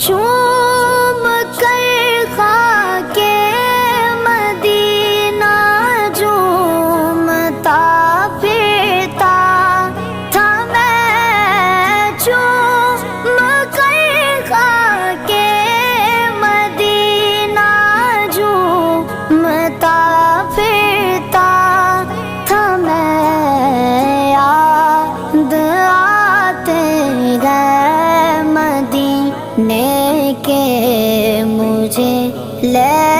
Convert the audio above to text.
چوم کر خاک مدینہ جھومتا پھرتا تھا میں، چوم کر خاک مدینہ جھومتا پھرتا تھا میں، یاد آتے گئے مدینے کے مجھے لے